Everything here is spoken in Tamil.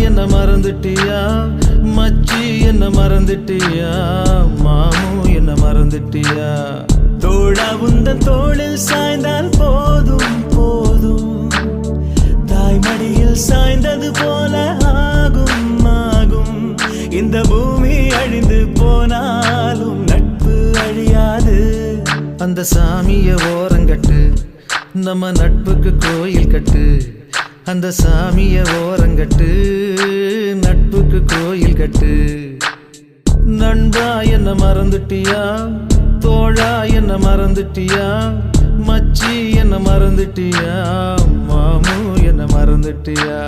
என்ன மறந்துட்டியா மச்சி என்ன மறந்துட்டியா மாமு என்ன மறந்துட்டியா தோழா உந்தன் தோளில் சாய்ந்தால் போதும் போதும் தாய்மடியில் சாய்ந்தது போல ஆகும் ஆகும் இந்த பூமி அழிந்து போனாலும் நட்பு அழியாது அந்த சாமிய ஓரங்கட்டு நம்ம நட்புக்கு கோயில் கட்டு அந்த சாமிய ஓரங்கட்டு நட்புக்கு கோயில் கட்டு நண்பா என்ன மறந்துட்டியா தோழா என்ன மறந்துட்டியா மச்சி என்ன மறந்துட்டியா மாமு என்ன மறந்துட்டியா